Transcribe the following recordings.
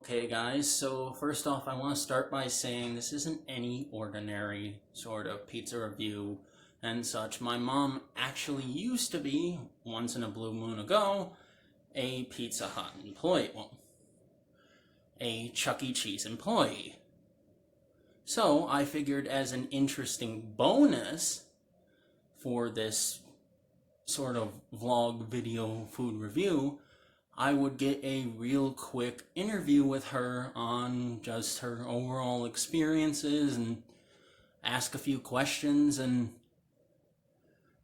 Okay, guys, so first off, I want to start by saying this isn't any ordinary sort of pizza review and such. My mom actually used to be, once in a blue moon ago, a Pizza Hut employee. Well, a Chuck E. Cheese employee. So I figured as an interesting bonus for this sort of vlog video food review, I would get a real quick interview with her on just her overall experiences and ask a few questions and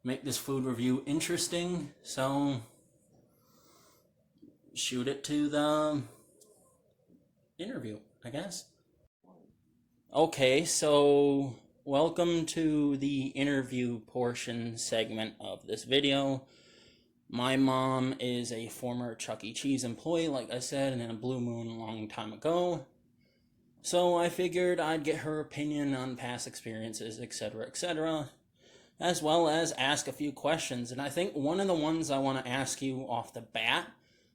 make this food review interesting. So, shoot it to the interview, I guess. Okay, so welcome to the interview portion segment of this video. My mom is a former Chuck E. Cheese employee, like I said, and in a blue moon a long time ago. So I figured I'd get her opinion on past experiences, etc., as well as ask a few questions. And I think one of the ones I want to ask you off the bat,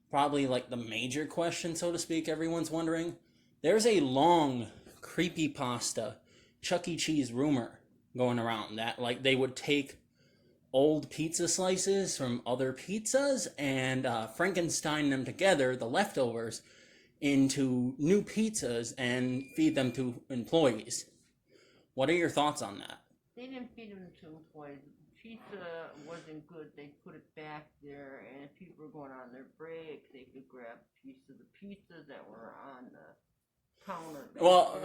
probably like the major question, so to speak, everyone's wondering. There's a long creepypasta Chuck E. Cheese rumor going around that like they would take old pizza slices from other pizzas and Frankenstein them together, the leftovers, into new pizzas and feed them to employees. What are your thoughts on that? They didn't feed them to employees. Pizza wasn't good. They put it back there, and if people were going on their break, they could grab a piece of the pizzas that were on the counter. Well,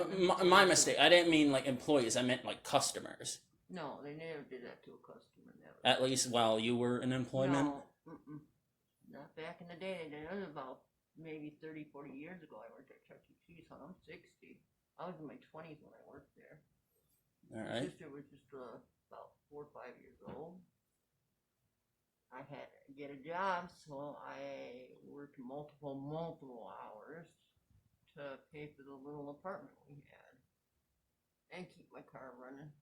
my mistake. I didn't mean like employees. I meant like customers. No, they never did that to a customer. Never. At least while you were in employment? No, not back in the day. That was about maybe 30, 40 years ago. I worked at Chuck E. Cheese. I'm 60. I was in my 20s when I worked there. All My right. sister was just about 4 or 5 years old. I had to get a job, so I worked multiple hours to pay for the little apartment we had and keep my car running.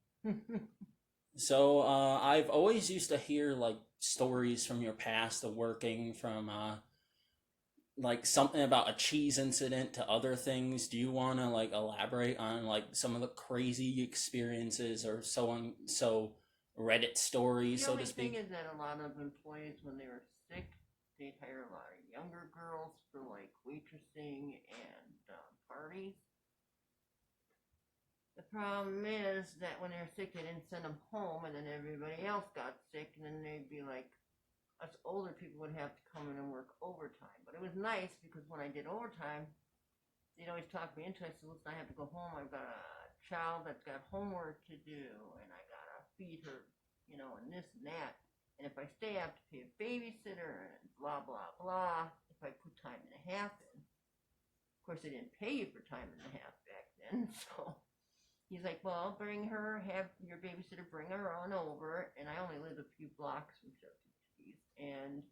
So I've always used to hear like stories from your past of working from like something about a cheese incident to other things. Do you want to like elaborate on like some of the crazy experiences or so Reddit stories, so to speak? The only thing is that a lot of employees, when they were sick, they'd hire a lot of younger girls for like waitressing and parties. The problem is that when they were sick, they didn't send them home, and then everybody else got sick, and then they'd be like, us older people would have to come in and work overtime. But it was nice because when I did overtime, they'd always talk me into it. So listen, I have to go home. I've got a child that's got homework to do, and I gotta feed her, and this and that. And if I stay, I have to pay a babysitter and blah blah blah. If I put time and a half in, of course they didn't pay you for time and a half back then. So he's like, well, bring her, have your babysitter bring her on over. And I only lived a few blocks from Chuck E. Cheese, and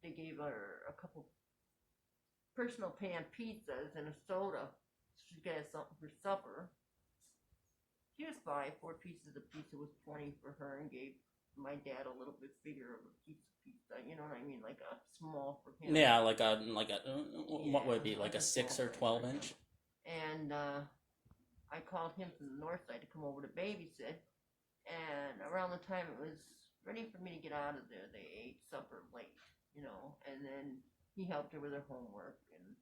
they gave her a couple personal pan pizzas and a soda. She got something for supper. She was fine. 4 pieces of pizza was 20 for her, and gave my dad a little bit bigger of a pizza. You know what I mean, like a small for him. Yeah, like a what would it be, like a 6 or 12 inch? And I called him from the north side to come over to babysit, and around the time it was ready for me to get out of there, they ate supper late, and then he helped her with her homework, and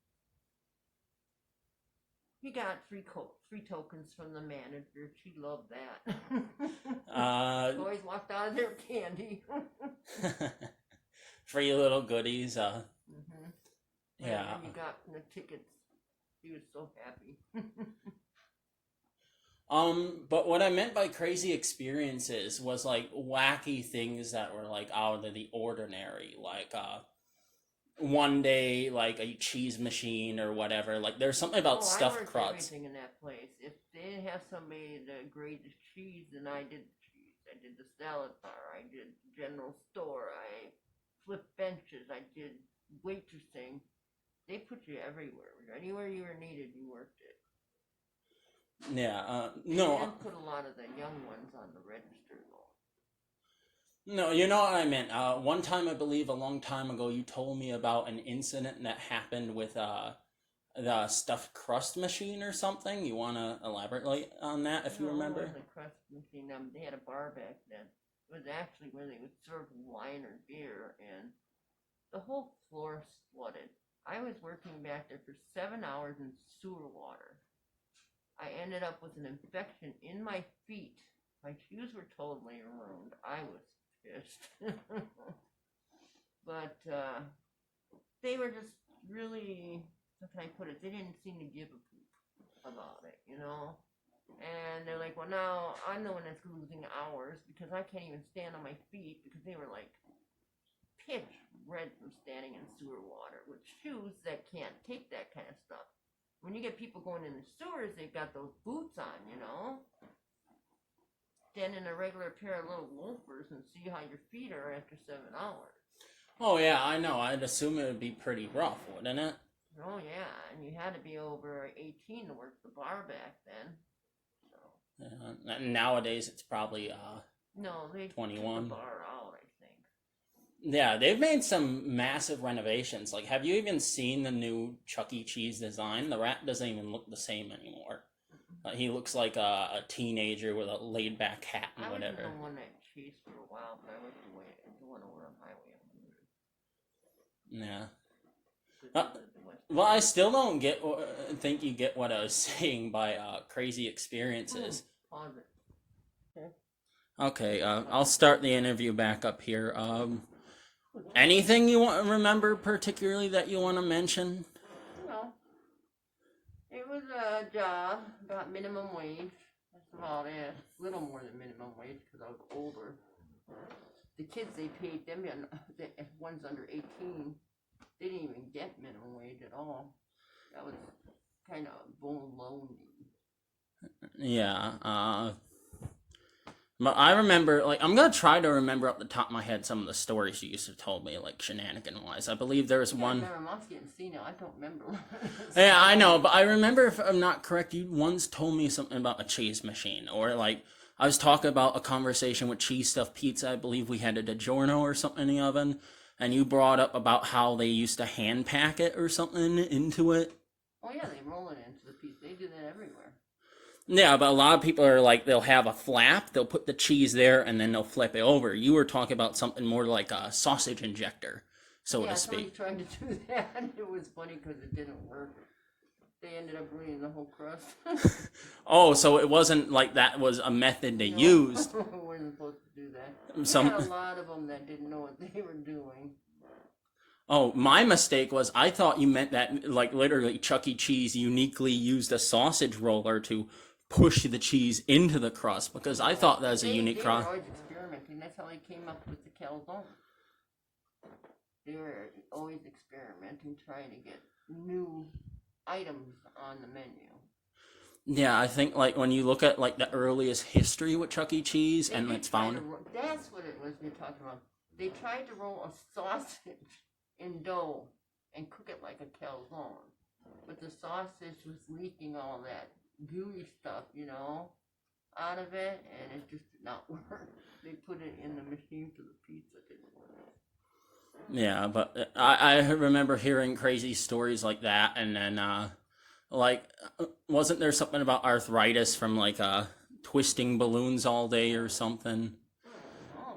he got free tokens from the manager. She loved that. Boys walked out of there with candy. Free little goodies. Mm-hmm. Yeah. And you got the tickets. She was so happy. But what I meant by crazy experiences was like wacky things that were like out of the ordinary, like one day like a cheese machine or whatever. Like there's something about stuffed crusts. Everything in that place. If they didn't have somebody to grade the cheese, then I did the cheese. I did the salad bar. I did the general store. I flipped benches. I did waitressing. They put you everywhere. Anywhere you were needed, you worked it. Yeah, They no. didn't put a lot of the young ones on the register, though. No, you know what I meant. One time, I believe, a long time ago, you told me about an incident that happened with the stuffed crust machine or something. You want to elaborate on that if you remember? It was a crust machine. They had a bar back then. It was actually where they would serve wine or beer, and the whole floor flooded. I was working back there for 7 hours in sewer water. I ended up with an infection in my feet. My shoes were totally ruined. I was pissed. But they were just really, how can I put it? They didn't seem to give a poop about it, you know? And they're like, well, now I'm the one that's losing hours because I can't even stand on my feet because they were like pitch red from standing in sewer water with shoes that can't take that kind of stuff. When you get people going in the sewers, they've got those boots on, you know? Stand in a regular pair of little loafers and see how your feet are after 7 hours. Oh, yeah, I know. I'd assume it would be pretty rough, wouldn't it? Oh, yeah, and you had to be over 18 to work the bar back then. So. Nowadays, it's probably no, they 21. took the bar out, I think. Yeah, they've made some massive renovations. Like, have you even seen the new Chuck E. Cheese design? The rat doesn't even look the same anymore. He looks like a teenager with a laid-back hat and whatever. I was the one that chased for a while, but I was the one over on Highway 100. Yeah. Well, I still don't think you get what I was saying by crazy experiences. Pause it. Okay, I'll start the interview back up here. Anything you want to remember particularly that you want to mention? No. It was a job about minimum wage. That's about it. A little more than minimum wage because I was older. The kids, they paid them, the ones under 18, they didn't even get minimum wage at all. That was kind of baloney. Yeah, but I remember, like, I'm gonna try to remember off the top of my head some of the stories you used to tell me, like, shenanigan-wise. I believe there was one... I remember Mom's getting senile. I don't remember. Yeah, I know, but I remember, if I'm not correct, you once told me something about a cheese machine, or, like, I was talking about a conversation with cheese stuffed pizza. I believe we had a DiGiorno or something in the oven, and you brought up about how they used to hand pack it or something into it. Oh, yeah, they roll it into the pizza. They do that everywhere. Yeah, but a lot of people are like, they'll have a flap, they'll put the cheese there, and then they'll flip it over. You were talking about something more like a sausage injector, so to speak. Yeah, somebody tried to do that, and it was funny because it didn't work. They ended up ruining the whole crust. Oh, so it wasn't like that was a method they used. We weren't supposed to do that. We had a lot of them that didn't know what they were doing. Oh, my mistake was I thought you meant that, like, literally Chuck E. Cheese uniquely used a sausage roller to push the cheese into the crust, because I thought that was a unique crust. They were always experimenting. That's how they came up with the calzone. They were always experimenting, trying to get new items on the menu. Yeah, I think, like, when you look at, like, the earliest history with Chuck E. Cheese, and it's found... That's what it was you're talking about. They tried to roll a sausage in dough and cook it like a calzone. But the sausage was leaking all that gooey stuff, you know, out of it, and it just did not work. They put it in the machine for the pizza, it didn't work. Yeah, but I remember hearing crazy stories like that, and then, like, wasn't there something about arthritis from, like, twisting balloons all day or something? Oh,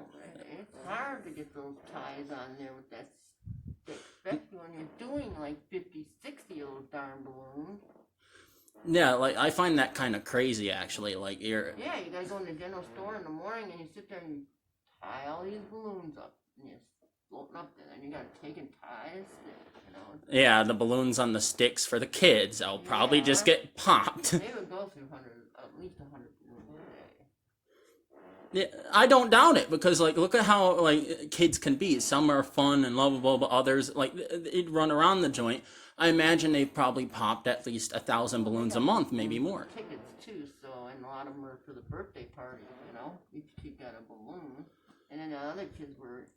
it's hard to get those ties on there with that stick, especially when you're doing, like, 50, 60 of those darn balloons. Yeah, like, I find that kind of crazy, actually, like, you're... Yeah, you gotta go in the general store in the morning, and you sit there and you tie all these balloons up, and you're floating up there, and you gotta take and tie a stick, you know. Yeah, the balloons on the sticks for the kids, they'll probably just get popped. They would go through at least 100 balloons a day. Yeah, I don't doubt it, because, like, look at how, like, kids can be. Some are fun and lovable, but others, like, they'd run around the joint. I imagine they've probably popped at least 1,000 balloons a month, maybe more. Tickets too, so, and a lot of them were for the birthday parties, you know. Each kid got a balloon, and then the other kids were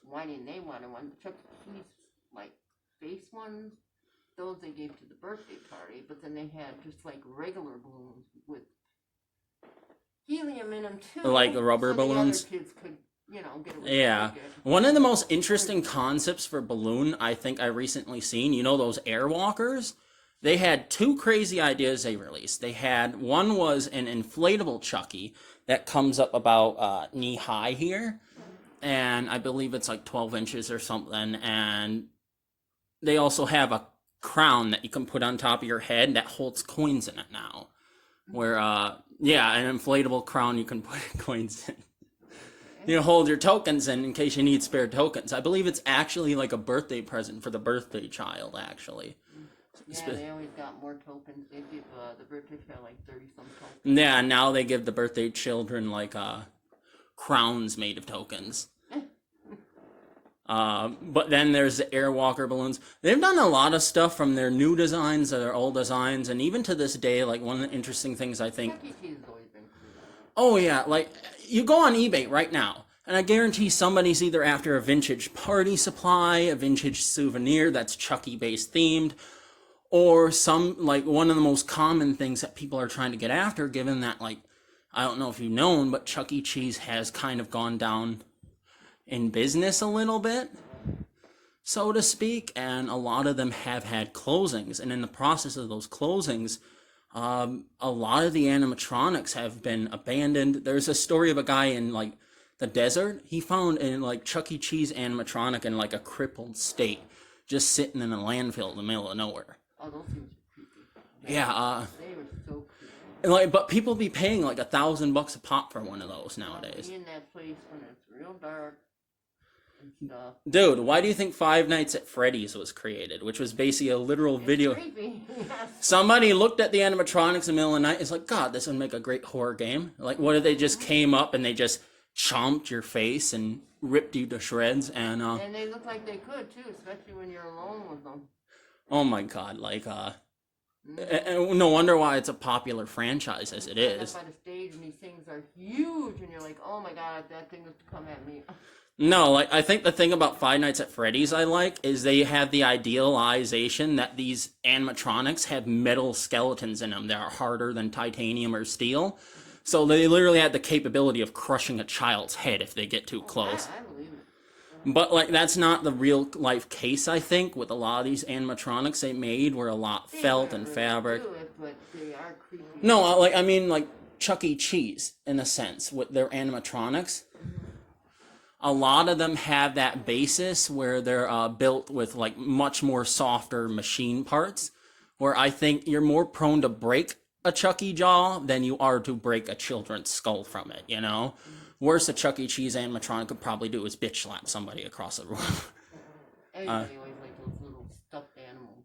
whining they wanted one. Chuck E. Cheese, like, face ones, those they gave to the birthday party, but then they had just, like, regular balloons with helium in them too. Like the rubber balloons? The other kids could, you know, get a Yeah. One of the most interesting concepts for balloon I think I recently seen, you know those airwalkers? They had two crazy ideas they released. One was an inflatable Chucky that comes up about knee high here, and I believe it's like 12 inches or something. And they also have a crown that you can put on top of your head that holds coins in it now. Where, yeah, an inflatable crown you can put coins in. You hold your tokens in case you need spare tokens. I believe it's actually like a birthday present for the birthday child, actually. Yeah, they always got more tokens. They give the birthday child like 30-some tokens. Yeah, now they give the birthday children like crowns made of tokens. But then there's the Airwalker balloons. They've done a lot of stuff from their new designs to their old designs, and even to this day, like one of the interesting things I think. Chuck E. Cheese has always been cool. Oh yeah, like you go on eBay right now, and I guarantee somebody's either after a vintage party supply, a vintage souvenir that's Chucky based themed, or some like one of the most common things that people are trying to get after, given that like I don't know if you've known, but Chuck E. Cheese has kind of gone down in business a little bit, so to speak, and a lot of them have had closings, and in the process of those closings, a lot of the animatronics have been abandoned. There's a story of a guy in like the desert. He found in like Chuck E. Cheese animatronic in like a crippled state, just sitting in a landfill in the middle of nowhere. Oh, those things are creepy. Yeah, They were so creepy. like, but people be paying like $1,000 a pop for one of those nowadays. Be in that place when it's real dark and stuff. Dude, why do you think Five Nights at Freddy's was created? Which was basically a literal video. Creepy. Yes. Somebody looked at the animatronics in the middle of the night. It's like, God, this would make a great horror game. Like, what if they just came up and they just chomped your face and ripped you to shreds? And they look like they could too, especially when you're alone with them. oh my God, like no wonder why it's a popular franchise as it is. Up on the stage and these things are huge, and you're like, oh my God, that thing was to come at me. No, like I think the thing about Five Nights at Freddy's I like is they have the idealization that these animatronics have metal skeletons in them that are harder than titanium or steel. So they literally had the capability of crushing a child's head if they get too close. I believe it. But like that's not the real life case, I think, with a lot of these animatronics they made were a lot felt and fabric. Do it, but they are creepy. No, like I mean like Chuck E. Cheese in a sense with their animatronics. A lot of them have that basis where they're built with like much more softer machine parts, where I think you're more prone to break a Chuck E. jaw than you are to break a children's skull from it, you know? Worst a Chuck E. Cheese animatronic could probably do is bitch slap somebody across the room. Everybody always like those little stuffed animals.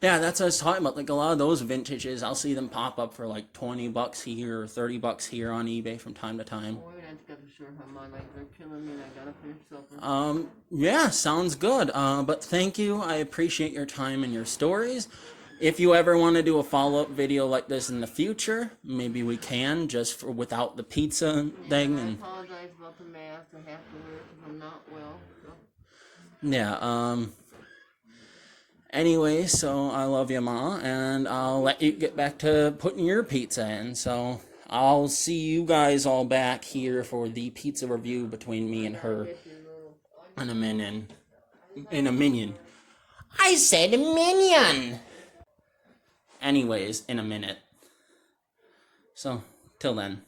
Yeah, that's what I was talking about. Like a lot of those vintages, I'll see them pop up for like $20 here or $30 here on eBay from time to time. Boy, that's got to sure how my legs are killing me and I gotta finish supper. Yeah, sounds good. But thank you. I appreciate your time and your stories. If you ever want to do a follow-up video like this in the future, maybe we can, just for without the pizza thing. I And apologize about the mask I have to wear because I'm not well. So. yeah, anyway, so I love you, Ma, and I'll let you get back to putting your pizza in. So I'll see you guys all back here for the pizza review between me and her in a minion. In a minion. I said minion! Anyways, in a minute. So, till then.